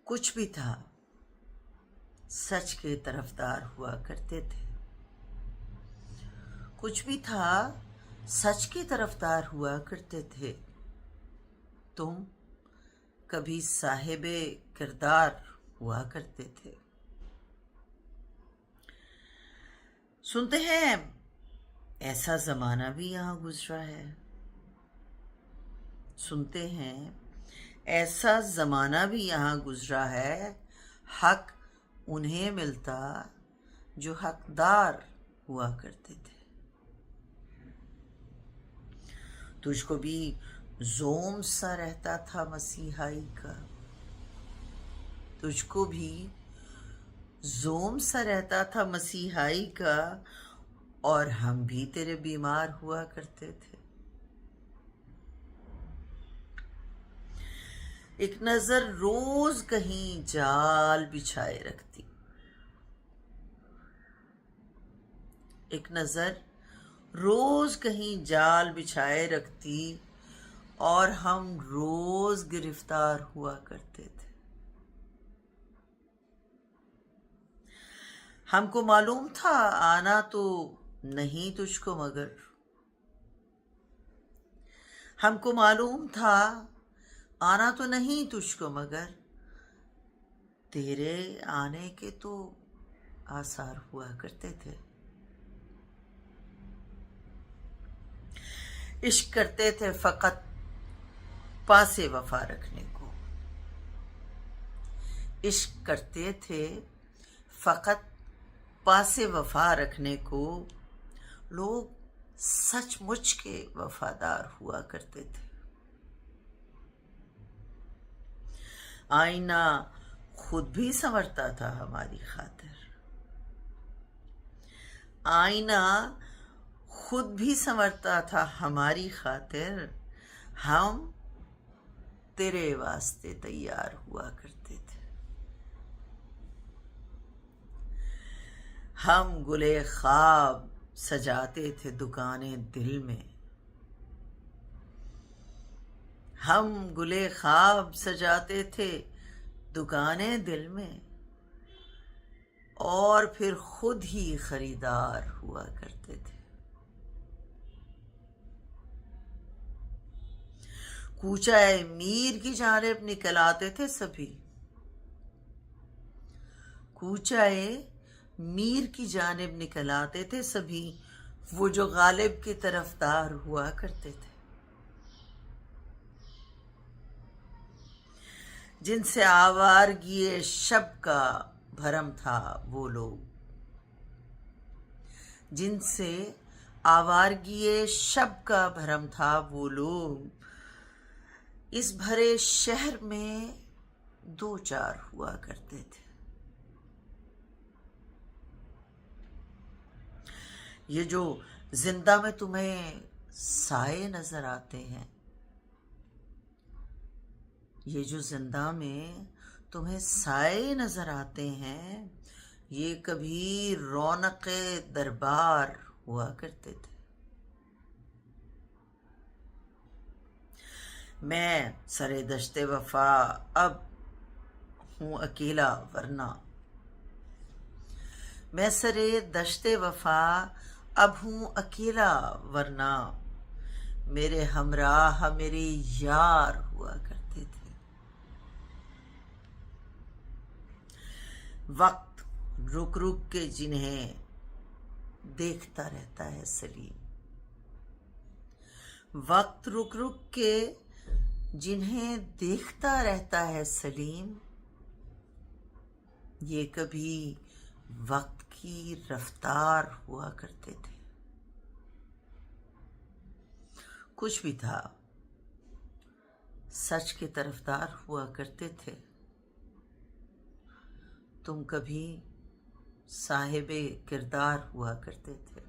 کچھ بھی تھا، سچ کے طرفدار ہوا کرتے تھے۔ کچھ بھی تھا، سچ کے طرفدار ہوا کرتے تھے۔ تم کبھی صاحب کردار ہوا کرتے تھے۔ سنتے ہیں ایسا زمانہ بھی یہاں گزرا ہے۔ سنتے ہیں ایسا زمانہ بھی یہاں گزرا ہے، حق انہیں ملتا جو حقدار ہوا کرتے تھے۔ تجھ کو بھی زوم سا رہتا تھا مسیحائی کا، تجھ کو بھی زوم سا رہتا تھا مسیحائی کا، اور ہم بھی تیرے بیمار ہوا کرتے تھے۔ ایک نظر روز کہیں جال بچھائے رکھتی، ایک نظر روز کہیں جال بچھائے رکھتی، اور ہم روز گرفتار ہوا کرتے تھے۔ ہم کو معلوم تھا آنا تو نہیں تجھ کو، مگر ہم کو معلوم تھا آنا تو نہیں تجھ کو، مگر تیرے آنے کے تو آثار ہوا کرتے تھے۔ عشق کرتے تھے فقط پاس وفا رکھنے کو، عشق کرتے تھے فقط پاس وفا رکھنے کو، لوگ سچ مچ کے وفادار ہوا کرتے تھے۔ آئینہ خود بھی سنورتا تھا ہماری خاطر، آئینہ خود بھی سنورتا تھا ہماری خاطر، ہم تیرے واسطے تیار ہوا کرتے تھے۔ ہم گلے خواب سجاتے تھے دکانیں دل میں، ہم گلے خواب سجاتے تھے دکانیں دل میں، اور پھر خود ہی خریدار ہوا کرتے تھے۔ کوچہ میر کی جانب نکل آتے تھے سبھی، کوچہ میر کی جانب نکل آتے تھے سبھی، وہ جو غالب کی طرفدار ہوا کرتے تھے۔ جن سے آوارگی شب کا بھرم تھا وہ لوگ، جن سے آوارگی شب کا بھرم تھا وہ لوگ، اس بھرے شہر میں دو چار ہوا کرتے تھے۔ یہ جو زندہ میں تمہیں سائے نظر آتے ہیں، یہ جو زندہ میں تمہیں سائے نظر آتے ہیں، یہ کبھی رونق دربار ہوا کرتے تھے۔ میں سرے دشت وفا اب ہوں اکیلا ورنہ، میں سرے دشت وفا اب ہوں اکیلا ورنہ، میرے ہمراہ میرے یار ہوا کرتے تھے۔ وقت رک رک کے جنہیں دیکھتا رہتا ہے سلیم، وقت رک رک کے جنہیں دیکھتا رہتا ہے سلیم، یہ کبھی وقت کی رفتار ہوا کرتے تھے۔ کچھ بھی تھا، سچ کے طرفدار ہوا کرتے تھے۔ تم کبھی صاحب کردار ہوا کرتے تھے۔